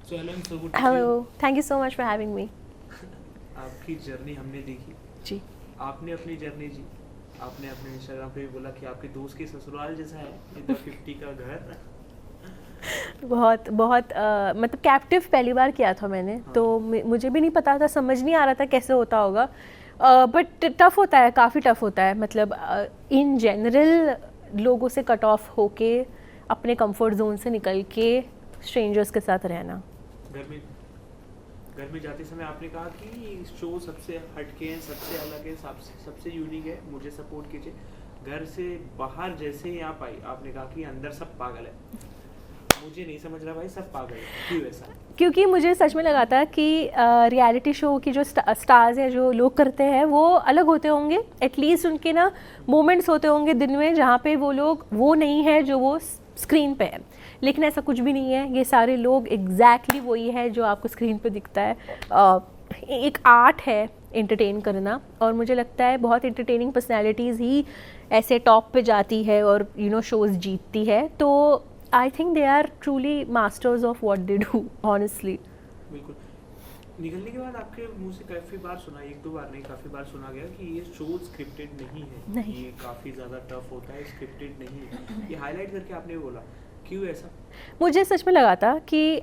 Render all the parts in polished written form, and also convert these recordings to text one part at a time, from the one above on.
So hello and so good to hello, you. Thank you so much for having me. आपकी journey हमने देखी, जी। आपने अपनी journey जी। आपने अपने इंस्टाग्राम पे भी बोला कि आपके दोस्त के ससुराल जैसा है इधर 50 का घर। बहुत बहुत मतलब कैप्टिव पहली बार किया था मैंने, हाँ। तो मुझे भी नहीं पता था, समझ नहीं आ रहा था कैसे होता होगा। बट टफ़ होता है, काफ़ी टफ़ होता है। मतलब इन जनरल लोगों से कट ऑफ होके अपने कंफर्ट जोन से निकल के स्ट्रेंजर्स के साथ रहना। घर में घर में जाते समय आपने कहा कि शो सबसे हटके है, सबसे अलग है, सबसे यूनिक है, मुझे सपोर्ट कीजिए। घर से बाहर जैसे ही आप आई आपने कहा कि अंदर सब पागल है। मुझे नहीं समझ रहा भाई, सब पागल है, क्यों ऐसा? क्योंकि मुझे सच में लगा था कि रियलिटी शो की जो स्टार्स हैं, जो लोग करते हैं, वो अलग होते होंगे। एटलीस्ट उनके ना मोमेंट्स होते होंगे दिन में जहाँ पे वो लोग वो नहीं है जो वो स्क्रीन पे है। लेकिन ऐसा कुछ भी नहीं है, ये सारे लोग एग्जैक्टली वही है जो आपको स्क्रीन पे दिखता है। एक आर्ट है एंटरटेन करना, और मुझे लगता है बहुत एंटरटेनिंग पर्सनैलिटीज़ ही ऐसे टॉप पे जाती है और शोज़ जीतती है। तो I think they are truly masters of what they do, honestly. बिल्कुल। निकलने के बाद आपके मुंह से काफ़ी बार सुना, एक दो बार नहीं, काफ़ी बार सुना गया कि ये शो स्क्रिप्टेड नहीं है। नहीं। ये काफ़ी ज़्यादा टफ होता है, स्क्रिप्टेड नहीं है। ये हाईलाइट करके आपने बोला, क्यों ऐसा? मुझे सच में लगा था कि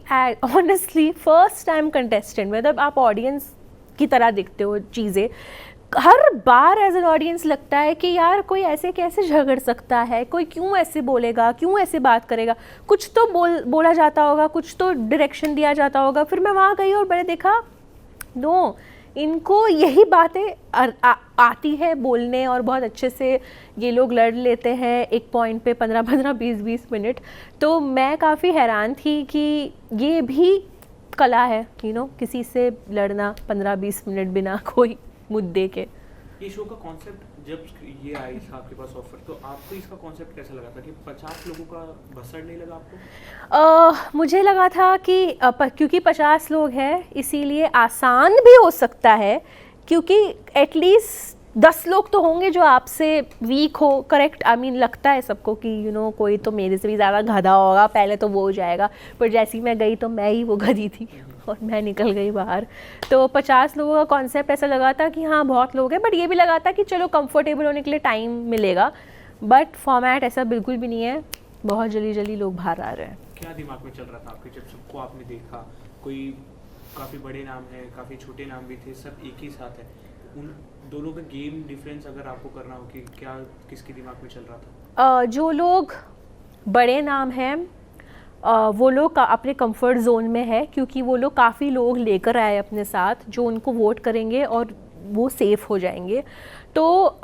ऑनेस्टली फर्स्ट टाइम कंटेस्टेंट, मतलब आप ऑडियंस की तरह दिखते हो चीज़ें, हर बार एज एन ऑडियंस लगता है कि यार कोई ऐसे कैसे झगड़ सकता है, कोई क्यों ऐसे बोलेगा, क्यों ऐसे बात करेगा। कुछ तो बोला जाता होगा, कुछ तो डायरेक्शन दिया जाता होगा। फिर मैं वहाँ गई और मैंने देखा नो, इनको यही बातें आती है बोलने, और बहुत अच्छे से ये लोग लड़ लेते हैं एक पॉइंट पे 15-15, 20-20 मिनट। तो मैं काफ़ी हैरान थी कि ये भी कला है, किसी से लड़ना 15-20 मिनट बिना कोई मुद्दे के। ये शो का कॉन्सेप्ट जब ये आई था आपके पास ऑफर, तो आपको इसका कॉन्सेप्ट कैसा लगा था कि 50 लोगों का भसड़ नहीं लगा आपको? मुझे लगा था कि क्योंकि 50 लोग हैं इसीलिए आसान भी हो सकता है, क्योंकि एटलीस्ट 10 लोग तो होंगे जो आपसे वीक हो। करेक्ट, आई मीन लगता है सबको कि कोई तो मेरे से भी ज़्यादा गधा होगा, पहले तो वो हो जाएगा। पर जैसे ही मैं गई तो मैं ही वो गधी थी और मैं निकल गई बाहर। तो 50 लोगों का कॉन्सेप्ट ऐसा लगा था कि हाँ बहुत लोग हैं, बट ये भी लगा था कि चलो कंफर्टेबल होने के लिए टाइम मिलेगा। बट फॉर्मेट ऐसा बिल्कुल भी नहीं है, बहुत जल्दी जल्दी लोग बाहर आ रहे हैं। क्या दिमाग में चल रहा था आपके जब सबको आपने देखा? कोई काफ़ी बड़े नाम है, काफ़ी छोटे नाम भी थे, सब एक ही साथ है। उन दोनों का गेम डिफरेंस अगर आपको करना हो कि क्या किसके दिमाग में चल रहा था? जो लोग बड़े नाम हैं वो लोग अपने कंफर्ट जोन में है, क्योंकि वो लोग काफ़ी लोग लेकर आए अपने साथ जो उनको वोट करेंगे और वो सेफ़ हो जाएंगे। तो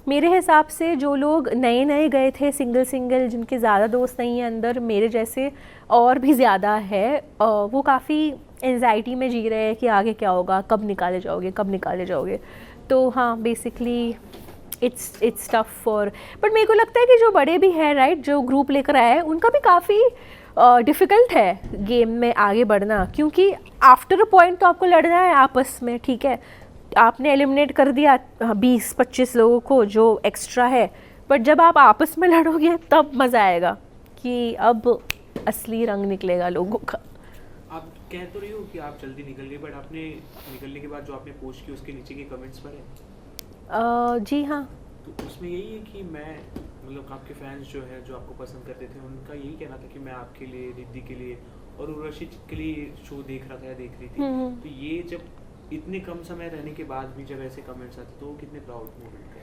मेरे हिसाब से जो लोग नए नए गए थे, सिंगल सिंगल, जिनके ज़्यादा दोस्त नहीं हैं अंदर, मेरे जैसे और भी ज़्यादा है, वो काफ़ी एंजाइटी में जी रहे हैं कि आगे क्या होगा, कब निकाले जाओगे, कब निकाले जाओगे। तो हाँ, basically it's tough for, but मेरे को लगता है कि जो बड़े भी हैं, राइट, जो ग्रुप लेकर आए हैं, उनका भी काफ़ी डिफ़िकल्ट है गेम में आगे बढ़ना, क्योंकि आफ्टर अ पॉइंट तो आपको लड़ना है आपस में। ठीक है, आपने एलिमिनेट कर दिया 20-25 लोगों को जो एक्स्ट्रा है, बट जब आप आपस में लड़ोगे तब मज़ा आएगा कि अब असली रंग निकलेगा लोगों का। आप कह तो रही हो कि आप जल्दी निकल गए, बट आपने निकलने के बाद जो आपने पोस्ट की उसके नीचे के कमेंट्स पढ़े? जी हाँ। तो उसमें यही है कि मैं मतलब आपके फैंस जो है, जो आपको पसंद करते थे, उनका यही कहना था कि मैं आपके लिए, रिद्धि के लिए और उर्वशी के लिए शो देख रहा था या देख रही थी। तो ये जब इतने कम समय रहने के बाद भी जब ऐसे कमेंट्स आते तो वो कितने प्राउड मोमेंट है?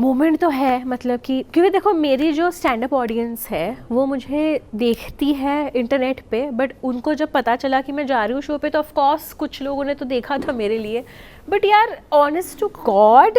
मोमेंट तो है, मतलब कि क्योंकि देखो मेरी जो स्टैंड अप ऑडियंस है वो मुझे देखती है इंटरनेट पे, बट उनको जब पता चला कि मैं जा रही हूँ शो पे, तो ऑफ कोर्स कुछ लोगों ने तो देखा था मेरे लिए। बट यार honest to god,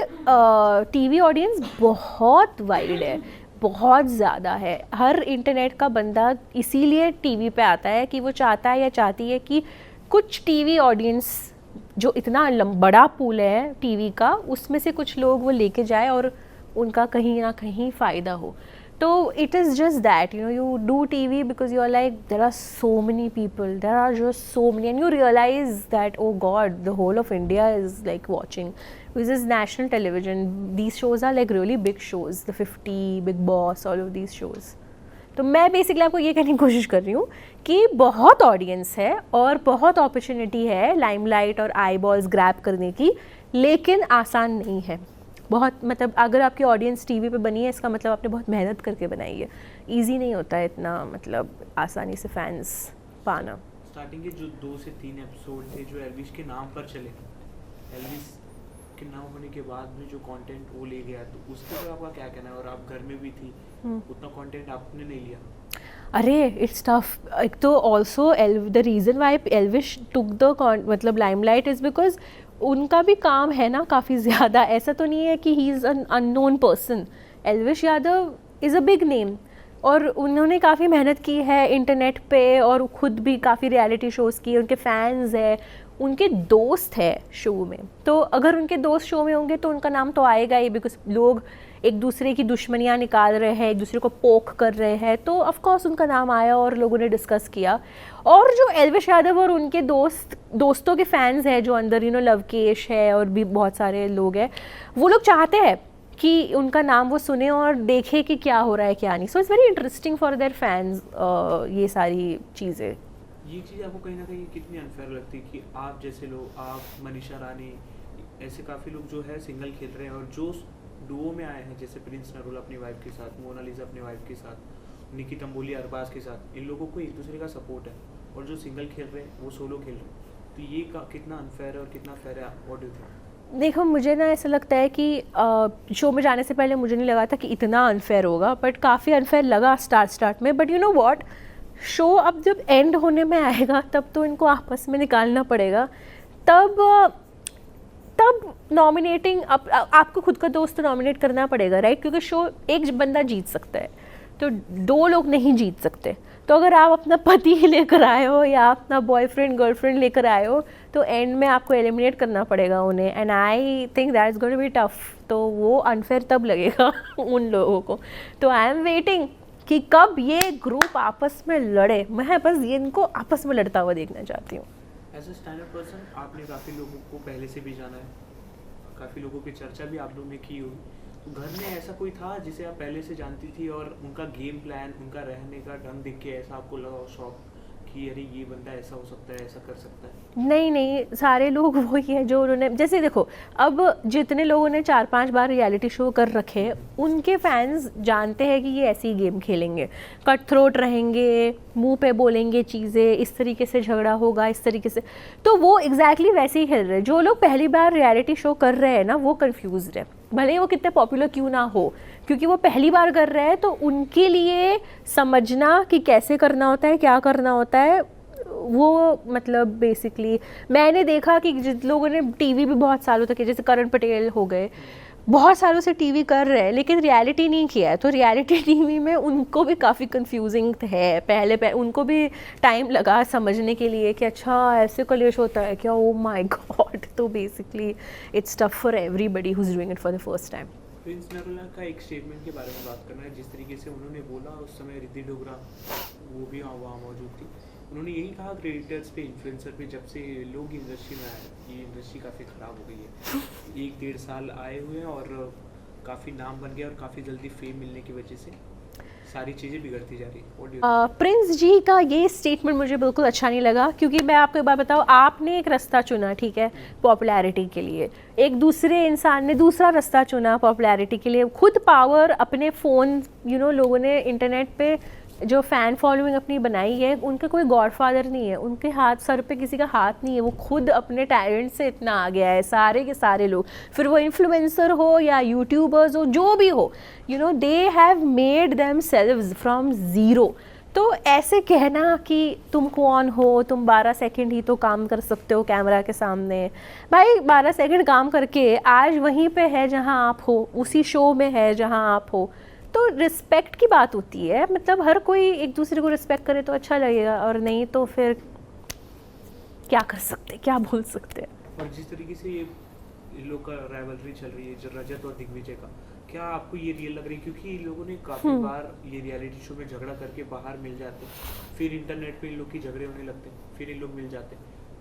TV audience बहुत वाइड है, बहुत ज़्यादा है। हर इंटरनेट का बंदा इसीलिए टीवी पे आता है कि वो चाहता है या चाहती है कि कुछ टीवी ऑडियंस, जो इतना बड़ा पूल है टीवी का, उसमें से कुछ लोग वो लेके जाए और उनका कहीं ना कहीं फ़ायदा हो। तो it is just that you do TV because you are like, there are so many people, there are just so many, and you realize that oh god, the whole of India is like watching. This is national television, these shows are like really big shows, the 50, Big Boss, all of these shows. तो मैं basically आपको ये कहने की कोशिश कर रही हूँ कि बहुत ऑडियंस है और बहुत अपॉर्चुनिटी है लाइमलाइट और आई बॉल्स ग्रैब करने की, लेकिन आसान नहीं है बहुत। मतलब अगर आपकी ऑडियंस टीवी पे बनी है इसका मतलब आपने बहुत मेहनत करके बनाई है। इजी नहीं होता है इतना मतलब आसानी से फैंस पाना। स्टार्टिंग के जो 2 से 3 एपिसोड थे जो एल्विश के नाम पर चले, एल्विस के नाम होने के बाद भी जो कंटेंट वो ले गया, तो उसके ऊपर आपका क्या कहना है? और आप घर में भी थी, उतना कंटेंट आपने नहीं लिया। अरे इट्स टफ। एक तो also the reason why Elvish took the मतलब लाइमलाइट इज़ बिकॉज उनका भी काम है ना काफ़ी ज़्यादा। ऐसा तो नहीं है कि he is an unknown person. Elvish Yadav is a big name और उन्होंने काफ़ी मेहनत की है इंटरनेट पे और ख़ुद भी काफ़ी रियलिटी शोज़ किए। उनके फैंस है, उनके दोस्त है शो में, तो अगर उनके दोस्त शो में होंगे तो उनका नाम तो आएगा ही, बिकॉज लोग एक दूसरे की दुश्मनियाँ निकाल रहे हैं, एक दूसरे को पोक कर रहे हैं, तो ऑफ कोर्स उनका नाम आया और लोगों ने डिस्कस किया। और जो एल्विश यादव और उनके दोस्तों के फैंस हैं जो अंदर लवकेश है और भी बहुत सारे लोग हैं, वो लोग चाहते हैं कि उनका नाम वो सुने और देखे कि क्या हो रहा है क्या नहीं। So it's very interesting for their fans ये सारी चीज़ें। ये चीज़ आपको कहीं ना कहीं कितनी अनफेयर लगती है कि आप जैसे लोग, आप मनीषा रानी, ऐसे काफ़ी लोग जो है सिंगल खेल रहे हैं और जो डुओ में आए हैं जैसे प्रिंस नरूला अपनी वाइफ के साथ, मोनालिसा अपनी वाइफ के साथ, निकी तंबोली अरबाज के साथ, इन लोगों को एक दूसरे का सपोर्ट है, और जो सिंगल खेल रहे हैं वो सोलो खेल रहे हैं, तो ये कितना अनफेयर है और कितना फेयर है? What do you think? देखो मुझे ना ऐसा लगता है कि शो में जाने से पहले मुझे नहीं लगा था कि इतना अनफेयर होगा, बट काफ़ी अनफेयर लगा स्टार्ट में। But you know what, show अब जब एंड होने में आएगा तब तो इनको आपस में निकालना पड़ेगा। तब नॉमिनेटिंग आपको खुद का दोस्त नॉमिनेट करना पड़ेगा, राइट? क्योंकि शो एक बंदा जीत सकता है तो 2 लोग नहीं जीत सकते। तो अगर आप अपना पति लेकर आए हो या अपना बॉयफ्रेंड गर्लफ्रेंड लेकर आए हो तो एंड में आपको एलिमिनेट करना पड़ेगा उन्हें, and I think that is going to be tough. तो वो अनफेयर तब लगेगा उन लोगों को। तो आई एम वेटिंग कि कब ये ग्रुप आपस में लड़े। मैं बस ये इनको आपस में लड़ता हुआ देखना चाहती हूँ। As a stand up person आपने काफ़ी लोगों को पहले से भी जाना है, काफ़ी लोगों की चर्चा भी आप लोगों ने की होगी, तो घर में ऐसा कोई था जिसे आप पहले से जानती थी और उनका गेम प्लान, उनका रहने का ढंग देख के ऐसा आपको लगा शौक कि अरे ये बंदा ऐसा हो सकता है, ऐसा कर सकता है? नहीं, सारे लोग वही है जो उन्होंने, जैसे देखो अब जितने लोगों ने 4-5 बार रियलिटी शो कर रखे उनके फैंस जानते हैं कि ये ऐसे ही गेम खेलेंगे, कट थ्रोट रहेंगे, मुंह पे बोलेंगे चीज़ें, इस तरीके से झगड़ा होगा, इस तरीके से, तो वो एग्जैक्टली वैसे ही खेल रहे हैं। जो लोग पहली बार रियलिटी शो कर रहे हैं ना वो कन्फ्यूज़ है, भले ही वो कितने पॉपुलर क्यों ना हो, क्योंकि वो पहली बार कर रहे हैं। तो उनके लिए समझना कि कैसे करना होता है, क्या करना होता है, वो मतलब बेसिकली मैंने देखा कि जिन लोगों ने टीवी भी बहुत सालों तक, जैसे करण पटेल हो गए, बहुत सालों से टीवी कर रहे हैं लेकिन रियलिटी नहीं किया है, तो रियलिटी टीवी में उनको भी काफ़ी कंफ्यूजिंग है। पहले उनको भी टाइम लगा समझने के लिए कि अच्छा ऐसे कलेश होता है क्या, ओ माय गॉड। तो basically it's tough for everybody who is doing it for the first time. Prince Narula का एक स्टेटमेंट के बारे में बात करना है, जिस तरीके से उन्होंने बोला उस समय रिद्धि डोगरा वो भी वहाँ मौजूद थी, उन्होंने यही कहा क्रिएटर्स पे, इन्फ्लुएंसर पे जब से लोग इंडस्ट्री में आए, ये इंडस्ट्री काफ़ी ख़राब हो गई है। 1-1.5 साल आए हुए हैं और काफ़ी नाम बन गया और काफ़ी जल्दी फेम मिलने की वजह से सारी चीज़ें बिगड़ती जा रही है। प्रिंस जी का ये स्टेटमेंट मुझे बिल्कुल अच्छा नहीं लगा, क्योंकि मैं आपको एक बात बताऊँ, आपने एक रास्ता चुना, ठीक है, पॉपुलैरिटी के लिए, एक दूसरे इंसान ने दूसरा रास्ता चुना पॉपुलैरिटी के लिए। खुद पावर अपने फ़ोन, लोगों ने इंटरनेट पे जो फ़ैन फॉलोइंग अपनी बनाई है, उनका कोई गॉडफादर नहीं है, उनके सर पे किसी का हाथ नहीं है, वो खुद अपने टैलेंट से इतना आ गया है। सारे के सारे लोग, फिर वो इन्फ्लुएंसर हो या यूट्यूबर्स हो, जो भी हो, they have made them selves from zero. तो ऐसे कहना कि तुम कौन हो, तुम 12 सेकंड ही तो काम कर सकते हो कैमरा के सामने, भाई 12 सेकंड काम करके आज वहीं पे है जहां आप हो, उसी शो में है जहां आप हो। तो रिस्पेक्ट की बात होती है, मतलब हर कोई एक दूसरे को रिस्पेक्ट करे तो अच्छा लगेगा, और नहीं तो फिर क्या कर सकते, क्या बोल सकते हैं। और जिस तरीके से ये लोग का राइवलरी चल रही है रजत और दिग्विजय का, क्या आपको ये रियल लग रही है? क्योंकि इन लोगों ने काफ़ी बार ये रियलिटी शो में झगड़ा करके बाहर मिल जाते, फिर इंटरनेट पे इन लोग की झगड़े होने लगते, फिर इन लोग मिल जाते।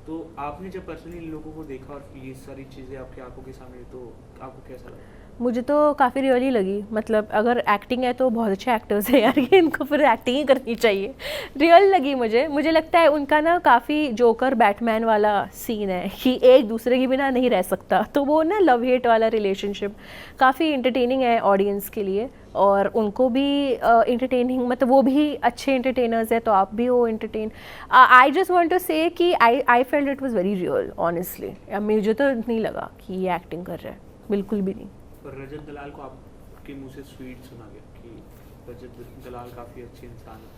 तो आपने जब पर्सनली इन लोगों को देखा और ये सारी चीज़ें आपकी आंखों के सामने, तो आपको कैसा लगा? मुझे तो काफ़ी रियली लगी, मतलब अगर एक्टिंग है तो बहुत अच्छे एक्टर्स हैं यार, ये इनको फिर एक्टिंग ही करनी चाहिए। रियल लगी मुझे लगता है उनका ना काफ़ी जोकर बैटमैन वाला सीन है कि एक दूसरे के बिना नहीं रह सकता, तो वो ना लव हेट वाला रिलेशनशिप काफ़ी इंटरटेनिंग है ऑडियंस के लिए, और उनको भी इंटरटेनिंग, मतलब वो भी अच्छे इंटरटेनर्स है तो आप भी हो entertain. I just want to say कि I felt it was very real honestly. मुझे तो नहीं लगा कि ये एक्टिंग कर रहा है, बिल्कुल भी नहीं। पर रजत दलाल को आपके मुंह से स्वीट सुना गया कि रजत दलाल काफ़ी अच्छे इंसान है,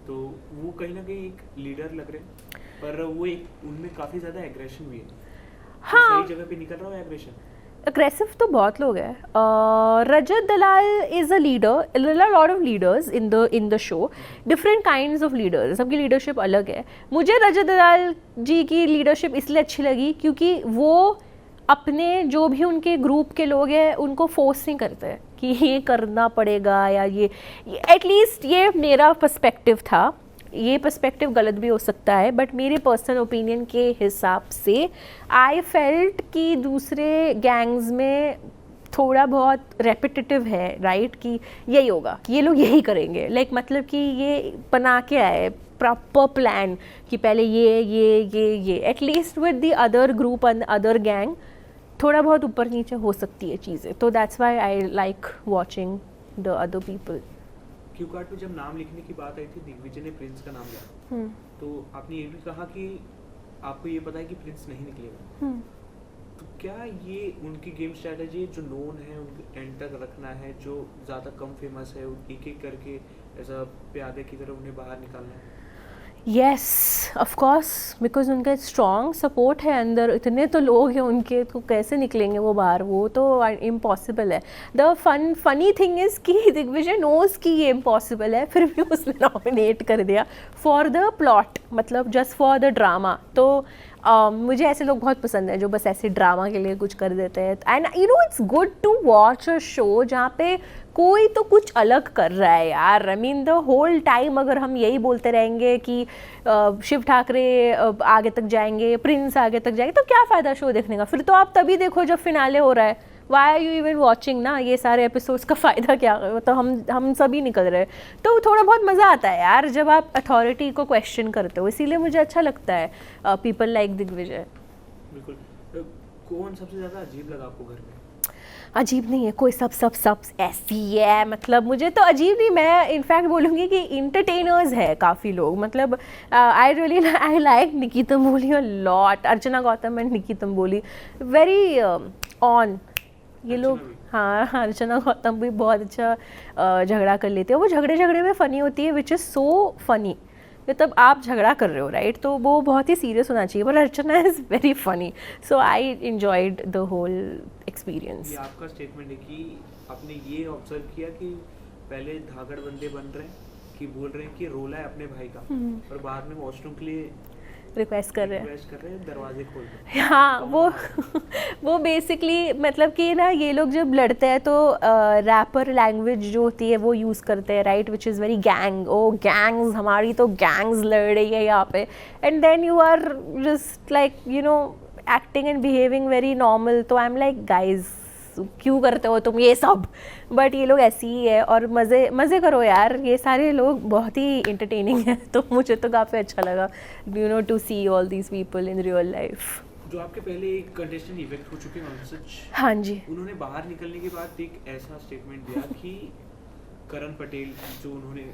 तो वो कहीं ना कहीं एक लीडर लग रहे हैं, पर वो एक उनमें काफ़ी ज़्यादा एग्रेशन भी है। हाँ, तो सही जगह पे निकल रहा है एग्रेशन। अग्रेसिव तो बहुत लोग हैं। Rajat Dalal is a leader, lot of leaders in the show, different kinds of leaders, सबकी लीडरशिप अलग है। मुझे रजत दलाल जी की लीडरशिप इसलिए अच्छी लगी क्योंकि वो अपने जो भी उनके ग्रुप के लोग हैं उनको फोर्स नहीं करते कि ये करना पड़ेगा, या ये एटलीस्ट ये मेरा पर्सपेक्टिव था। ये पर्सपेक्टिव गलत भी हो सकता है, बट मेरे पर्सनल ओपिनियन के हिसाब से आई फेल्ट कि दूसरे गैंग्स में थोड़ा बहुत रेपिटेटिव है, राइट, कि यही होगा, ये लोग यही करेंगे, लाइक मतलब कि ये बना के आए प्रॉपर प्लान कि पहले ये at least with the other group and other gang थोड़ा बहुत ऊपर नीचे हो सकती है चीज़ें, तो that's why I like watching the other people. Q card पे जब नाम लिखने की बात आई थी, दिग्विजय ने प्रिंस का नाम लिया, तो आपने ये भी कहा कि आपको ये पता है कि प्रिंस नहीं निकलेगा, तो क्या ये उनकी गेम स्ट्रेटजी है जो नोन है उनके एंड तक रखना है, जो ज़्यादा कम फेमस है एक एक करके ऐसा प्यादे की तरह उन्हें बाहर निकालना है? येस ऑफ कोर्स, बिकॉज उनका स्ट्रॉन्ग सपोर्ट है अंदर, इतने तो लोग हैं उनके, तो कैसे निकलेंगे वो बाहर, वो तो इम्पॉसिबल है। द फनी थिंग इज़ कि दिग्विजय नोज कि ये इम्पॉसिबल है, फिर भी उसने नॉमिनेट कर दिया फॉर द प्लॉट, मतलब जस्ट फॉर द ड्रामा। तो मुझे ऐसे लोग बहुत पसंद है जो बस ऐसे ड्रामा के लिए कुछ कर देते हैं, and you know it's good to watch a show जहाँ पे कोई तो कुछ अलग कर रहा है यार। I mean the whole time अगर हम यही बोलते रहेंगे कि शिव ठाकरे आगे तक जाएंगे, प्रिंस आगे तक जाएंगे, तो क्या फ़ायदा शो देखने का? फिर तो आप तभी देखो जब फिनाले हो रहा है। Why are you even watching ना, ये सारे एपिसोड्स का फ़ायदा क्या? तो हम सभी निकल रहे, तो थोड़ा बहुत मज़ा आता है यार जब आप अथॉरिटी को क्वेश्चन करते हो, इसीलिए मुझे अच्छा लगता है पीपल लाइक दिग्विजय। बिल्कुल। कौन सबसे ज़्यादा अजीब लगा आपको घर में? अजीब नहीं है कोई, सब ऐसी है, मतलब मुझे तो अजीब नहीं, मैं इनफैक्ट बोलूँगी कि इंटरटेनर्स है काफ़ी लोग, मतलब I like Nikki Tamboli a lot, Archana Gautam and Nikki Tamboli very on, ये लोग। हाँ, अर्चना गौतम भी बहुत अच्छा झगड़ा कर लेती है, वो झगड़े में फ़नी होती है, विच इज़ सो फनी। मतलब आप झगड़ा कर रहे हो राइट, तो वो बहुत ही सीरियस होना चाहिए, पर Archana is very funny, so I enjoyed the whole experience. ये आपका स्टेटमेंट है कि आपने ये ऑब्जर्व किया कि पहले धागड़ बंदे बन रहे हैं कि बोल रहे हैं कि रोला है अपने भाई का, और बाद में वॉशरूम के लिए रिक्वेस्ट कर रहे हैं दरवाजे खोल दो। हाँ, वो बेसिकली मतलब कि ना ये लोग जब लड़ते हैं तो रैपर लैंग्वेज जो होती है वो यूज़ करते हैं right, which is very gang, oh gangs, हमारी तो गैंग्स लड़ रही है यहाँ पे, and then you are just like you know acting and behaving very normal, तो आई एम लाइक गाइज क्यों करते हो तुम ये सब? बट ये लोग ऐसी ही है, और मज़े करो यार, ये सारे लोग बहुत ही इंटरटेनिंग है, तो मुझे तो काफ़ी अच्छा लगा you know to see all these people in real life. जो आपके पहले एक कंटेस्टेंट इफेक्ट हो चुके हैं सच, हाँ जी, उन्होंने बाहर निकलने के बाद एक ऐसा स्टेटमेंट दिया कि करण पटेल, जो उन्होंने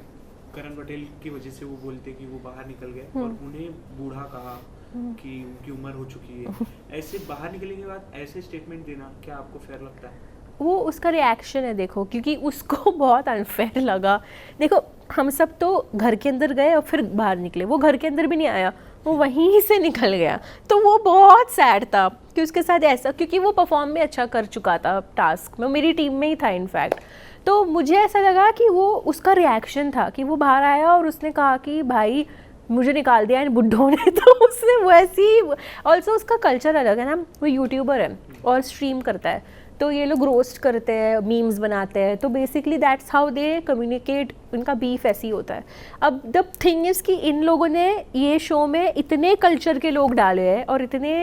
करण पटेल की वजह से वो बोलते कि वो बाहर निकल गए और उन्हें बूढ़ा कहा कि उनकी उम्र हो चुकी है, ऐसे बाहर निकलने के बाद ऐसे स्टेटमेंट देना क्या आपको फेयर लगता है? वो उसका रिएक्शन है देखो, क्योंकि उसको बहुत अनफेयर लगा। देखो हम सब तो घर के अंदर गए और फिर बाहर निकले, वो घर के अंदर भी नहीं आया, वो वहीं से निकल गया, तो वो बहुत सैड था कि उसके साथ ऐसा, क्योंकि वो परफॉर्म भी अच्छा कर चुका था टास्क में, मेरी टीम में ही था इनफैक्ट। तो मुझे ऐसा लगा कि वो उसका रिएक्शन था कि वो बाहर आया और उसने कहा कि भाई मुझे निकाल दिया इन बुड्ढों ने, तो उसने वैसी, ऑल्सो उसका कल्चर अलग है ना, वो यूट्यूबर है और स्ट्रीम करता है, तो ये लोग रोस्ट करते हैं, मीम्स बनाते हैं, तो basically that's how they communicate, उनका बीफ ऐसे ही होता है। अब द थिंग इज़ कि इन लोगों ने ये शो में इतने कल्चर के लोग डाले हैं और इतने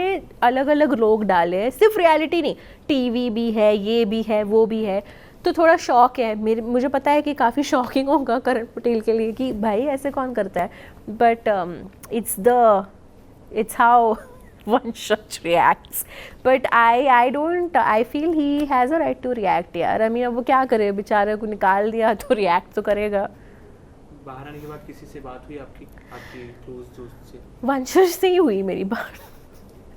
अलग अलग लोग डाले हैं, सिर्फ रियलिटी नहीं, टीवी भी है, ये भी है, वो भी है, तो थोड़ा शौक है मुझे पता है कि काफ़ी शॉकिंग होगा करण पटेल के लिए कि भाई ऐसे कौन करता है, but it's how Vanshaj reacts. But I feel he has a right to react यार। I mean अब वो क्या करे, बेचारे को निकाल दिया तो react तो करेगा। बाहर आने के बाद किसी से बात हुई आपकी क्लोज दोस्त से? वंशज से ही हुई मेरी बात।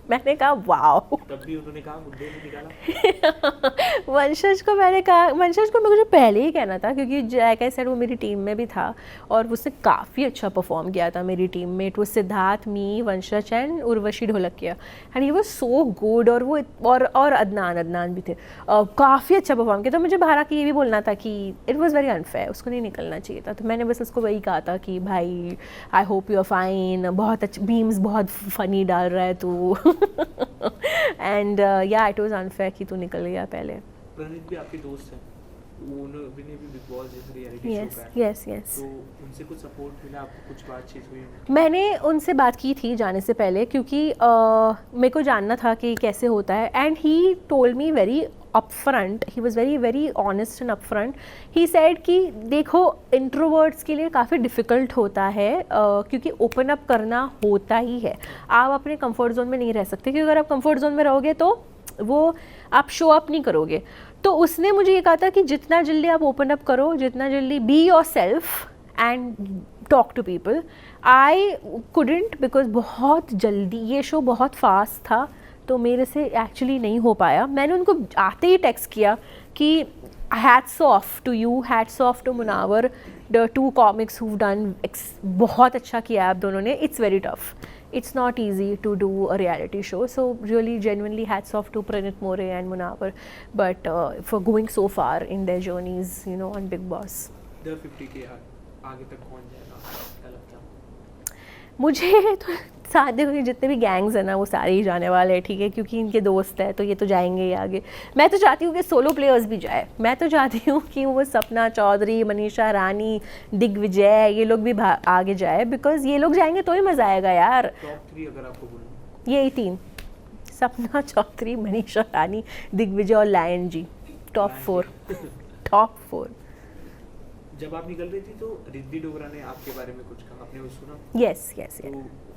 मैंने कहा वाओ। तब भी उन्होंने कहा मुद्दे में निकाला। वंशज को मैंने कहा, वंशज को मुझे पहले ही कहना था क्योंकि लाइक आई सेड वो मेरी टीम में भी था और उसने काफ़ी अच्छा परफॉर्म किया था मेरी टीम में। इट वाज सिद्धार्थ, मी, वंशज and Urvashi Dholakia and he was so good. और वो और अदनान भी थे, काफ़ी अच्छा परफॉर्म किया। तो मुझे बाहर आके ये भी बोलना था कि इट वॉज़ वेरी अनफेयर, उसको नहीं निकलना चाहिए था। तो मैंने बस उसको वही कहा था कि भाई I hope you are fine, बहुत अच्छे बीम्स बहुत फ़नी डाल रहा है तू एंड या इट वाज अनफेयर कि तू निकल गया पहले। प्रणीत भी आपके दोस्त हैं, उन्होंने भी बिग बॉस जैसे रियलिटी शो का यस तो उनसे कुछ सपोर्ट मिला आपको, कुछ बातचीत हुई? मैंने उनसे बात की थी जाने से पहले क्योंकि मेरे को जानना था कि कैसे होता है and he told me very upfront, he was very honest and upfront. He said कि देखो इंट्रोवर्ट्स के लिए काफ़ी डिफ़िकल्ट होता है क्योंकि ओपन अप करना होता ही है, आप अपने कंफर्ट जोन में नहीं रह सकते, क्योंकि अगर आप कंफर्ट जोन में रहोगे तो वो आप शो अप नहीं करोगे। तो उसने मुझे ये कहा था कि जितना जल्दी आप ओपन अप करो, जितना जल्दी be yourself and talk to people. I couldn't because बहुत जल्दी ये शो बहुत फास्ट था तो मेरे से एक्चुअली नहीं हो पाया। मैंने उनको आते ही टेक्स्ट किया कि hats off to you, hats off to Munawar, the two comics who done बहुत अच्छा किया आप दोनों ने। It's very tough, it's not easy to do a reality show, so really genuinely hats off to Pranit More and Munawar, but for going so far in their journeys, you know, on Big Boss. The 50K आगे तक कौन जाएगा क्या लगता है? मुझे तो साथ हुए जितने भी गैंग्स हैं ना वो सारे ही जाने वाले हैं, ठीक है, क्योंकि इनके दोस्त हैं तो ये तो जाएंगे ही आगे। मैं तो चाहती हूँ कि सोलो प्लेयर्स भी जाए, मैं तो चाहती हूँ कि वो सपना चौधरी, मनीषा रानी, दिग्विजय ये लोग भी आगे जाए, बिकॉज ये लोग जाएंगे तो ही मज़ा आएगा यार। टॉप 3 अगर आपको बोलूं, यही 3, सपना चौधरी, मनीषा रानी, दिग्विजय और लायन जी, टॉप 4। जब आप निकल रही थी तो रिद्धि डोगरा ने आपके बारे में कुछ कहा, आपने वो सुना? यस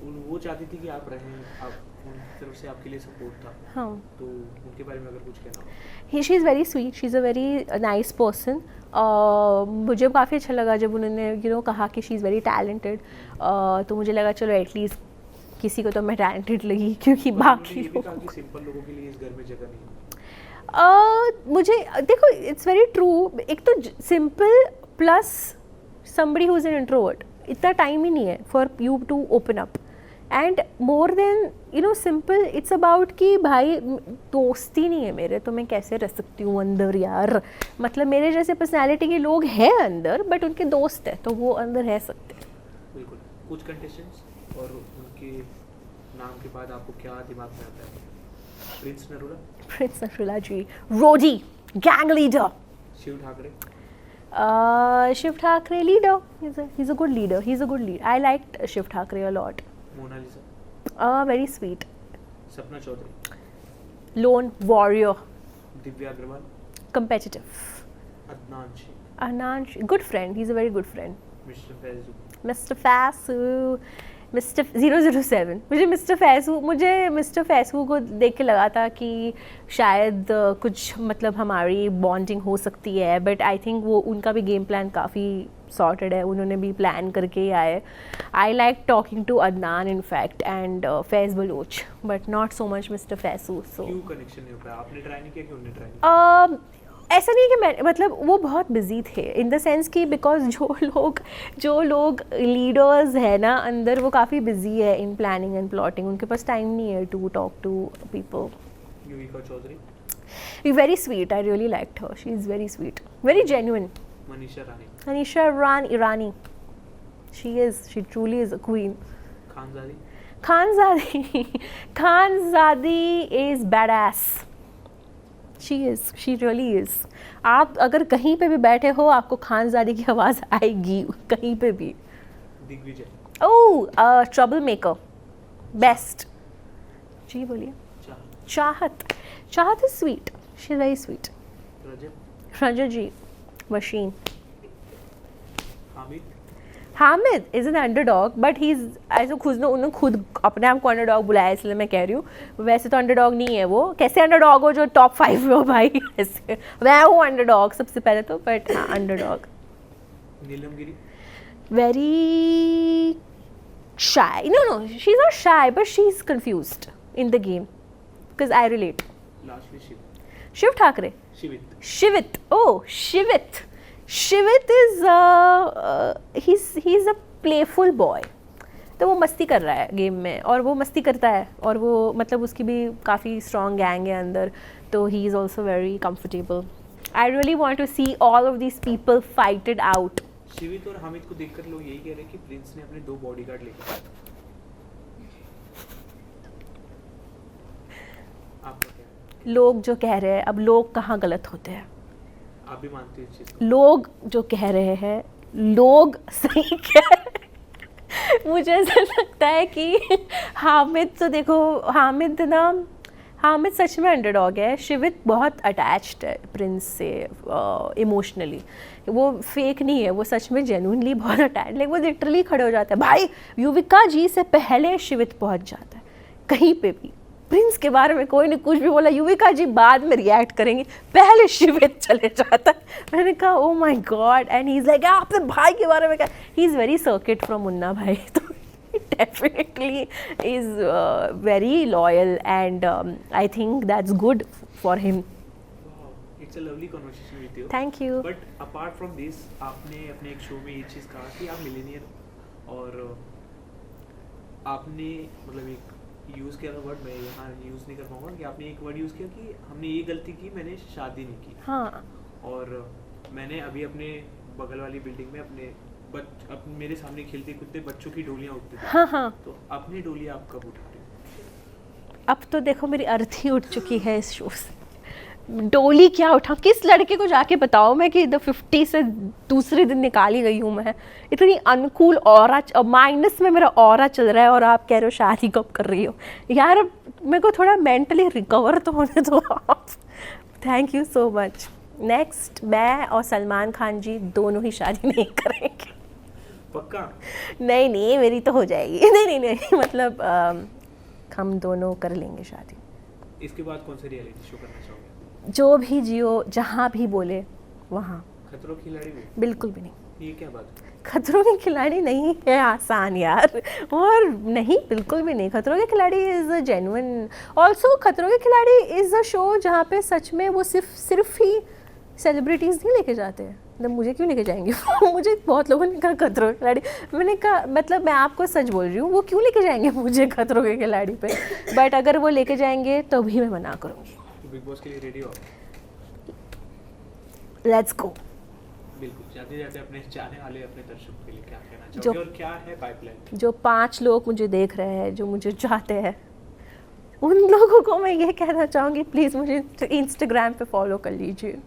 तो वो चाहती थी कि आप रहें, आप उनकी तरफ से आपके लिए सपोर्ट था। हाँ, तो उनके बारे में अगर कुछ कहना हो? She is very sweet, she is a very nice person. मुझे काफ़ी अच्छा लगा जब उन्होंने कहा कि शी इज़ वेरी टैलेंटेड, तो मुझे लगा चलो एटलीस्ट किसी को तो मैं टैलेंटेड लगी, क्योंकि बाकी सिंपल लोगों के लिए इस घर में जगह नहीं है। मुझे देखो इट्स वेरी ट्रू, एक तो simple plus somebody who is an introvert, इतना टाइम ही नहीं है for you to open up and more than simple it's about कि भाई दोस्ती नहीं है मेरे तो मैं कैसे रह सकती हूँ अंदर यार, मतलब मेरे जैसे पर्सनालिटी के लोग हैं अंदर बट उनके दोस्त है तो वो अंदर रह सकते हैं। बिल्कुल। कुछ कंटेस्टेंट्स और उनके नाम के बाद आपको क्या दिमाग में आता है? Prince Narula ji, Roadies gang leader, Shiv Thakare Shiv Thakre leader. He's a good leader. I liked Shiv Thakre a lot. Monalisa. Very sweet. Sapna Chaudhary. Lone warrior. Divya Agrawal. Competitive. Adnan Sheikh. Good friend. He's a very good friend. Mr. Faizu. Mr. 007. मुझे mister Faisu को देख के लगा था कि शायद कुछ मतलब हमारी बॉन्डिंग हो सकती है, बट आई थिंक वो उनका भी गेम प्लान काफ़ी सॉर्टेड है, उन्होंने भी प्लान करके ही आए। I like talking to Adnan in fact and Faiz Baloch, but not so much mister Faisu. So क्यों कनेक्शन नहीं हो पाया? आपने ट्राई नहीं किया कि उन्होंने ट्राई नहीं किया? ऐसा नहीं है कि मैं मतलब वो बहुत बिजी थे इन द सेंस कि बिकॉज जो लोग लीडर्स है ना अंदर वो काफ़ी बिजी है इन प्लानिंग एंड प्लॉटिंग, उनके पास टाइम नहीं है to talk to people. Yuvika Chaudhary very sweet, I really liked her, she is very sweet, very genuine. Manisha Rani she truly is a queen. Khanzaadi Khanzaadi is badass, she really is. आप अगर कहीं पे भी बैठे हो आपको खानज़ादी की आवाज़ आएगी कहीं पे भी। Digvijay. Oh trouble maker best. जी बोलिए। Chahat is sweet, she very sweet. Rajat ji machine. Hamid is an underdog but he is ऐसे उन्होंने खुद अपने आप को अंडरडॉग बुलाया इसलिए मैं कह रही हूँ, वैसे तो अंडरडॉग नहीं है वो। कैसे अंडरडॉग हो जो टॉप 5 में हो भाई, ऐसे मैं हूँ अंडरडॉग सबसे पहले तो, बट हाँ underdog. नीलमगिरी very shy. No, she's not shy, but she's confused in the game because I relate. Lastly, Shiv Thakre. Shivit. Oh, Shivit. Shivit is he's a playful boy. तो वो मस्ती कर रहा है गेम में और वो मस्ती करता है और वो मतलब उसकी भी काफ़ी स्ट्रॉन्ग गैंग है अंदर, तो he is also very comfortable. I really want to see all of these people fight it out. Shivit और हामिद को देखकर लोग यही कह रहे हैं कि प्रिंस ने अपने 2 बॉडीगार्ड लेकर आए. आपका क्या है? लोग जो कह रहे हैं, अब लोग कहाँ गलत होते हैं? आप भी मानते हैं इस चीज़ को? लोग जो कह रहे हैं लोग सही कह रहे हैं. मुझे ऐसा लगता है कि हामिद तो देखो, हामिद सच में अंडरडॉग है. शिवित बहुत अटैच्ड है प्रिंस से इमोशनली. वो फेक नहीं है, वो सच में जेन्युइनली बहुत अटैच. लाइक वो लिटरली खड़े हो जाता है. भाई युविका जी से पहले शिवित पहुंच जाता है कहीं पे भी. प्रिंस के बारे में कोई ने कुछ भी बोला, युविका जी बाद में रिएक्ट करेंगे, पहले शिवित चले जाता है. मैंने कहा oh my God. And he is like आपने भाई के बारे में कहा. He is very circuit from Munna भाई. तो definitely is very loyal and I think that's good for him. Wow, it's a lovely conversation with you. Thank you. But apart from this, आपने अपने एक शो में ये चीज़ कहा कि आप मिलेनियर, और आपने मतलब एक यूज़ किया था वर्ड, मैं यहाँ यूज़ नहीं कर पाऊँगा, कि आपने एक वर्ड यूज़ किया कि हमने ये गलती की, मैंने शादी नहीं की. हाँ. और मैंने अभी अपने बगल वाली बिल्डिंग में अपने मेरे सामने खेलते कूदते बच्चों की डोलियाँ उठती थी. हाँ हाँ. तो अपनी डोली आप कब उठा रहे हो? अब तो देखो मेरी अर्थी उठ चुकी है इस शो से. डोली क्या उठा, किस लड़के को जाके बताओ मैं कि द 50 से दूसरे दिन निकाली गई हूँ मैं. इतनी अनुकूल ऑरा, माइनस में मेरा ऑरा चल रहा है और आप कह रहे हो शादी कब कर रही हो. यार मेरे को थोड़ा मेंटली रिकवर तो होने दो आप. Thank you so much. Next मैं और सलमान खान जी दोनों ही शादी नहीं करेंगे. पक्का? नहीं मेरी तो हो जाएगी. नहीं मतलब हम दोनों कर लेंगे शादी. इसके बाद कौन सा रियलिटी शो करना चाहोगे? जो भी जियो, जहाँ भी बोले वहाँ. खतरों की खिलाड़ी में? बिल्कुल भी नहीं. ये क्या बात है? खतरों की खिलाड़ी नहीं है आसान यार. और नहीं, बिल्कुल भी नहीं. खतरों के खिलाड़ी इज़ अ जेन्युइन. ऑल्सो खतरों के खिलाड़ी इज़ अ शो जहाँ पे सच में वो सिर्फ ही सेलिब्रिटीज़ नहीं लेके जाते हैं. मतलब मुझे क्यों लेके जाएंगे? मुझे बहुत लोगों ने कहा खतरों के खिलाड़ी. मैंने कहा मतलब मैं आपको सच बोल रही हूँ, वो क्यों लेके जाएंगे मुझे खतरों के खिलाड़ी पे. बट अगर वो लेके जाएंगे तो भी मैं मना करूँगी. बिग बॉस के लिए रेडी हो? Let's go. बिल्कुल. जाते जाते अपने चाहने वाले, अपने दर्शकों के लिए क्या कहना चाहोगे और क्या है पाइपलाइन? जो 5 लोग मुझे देख रहे हैं, जो मुझे चाहते हैं, उन लोगों को मैं ये कहना चाहूँगी प्लीज़ मुझे इंस्टाग्राम पे फॉलो कर लीजिए.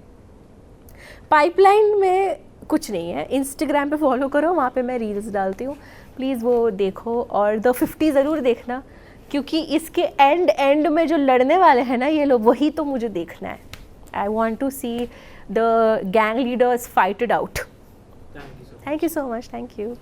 पाइपलाइन में कुछ नहीं है, इंस्टाग्राम पे फॉलो करो, वहाँ पे मैं रील्स डालती हूँ. प्लीज़ वो देखो और द 50 ज़रूर देखना, क्योंकि इसके एंड में जो लड़ने वाले हैं ना ये लोग, वही तो मुझे देखना है. I want to see the gang leaders fight it out. Thank you so much. Thank you.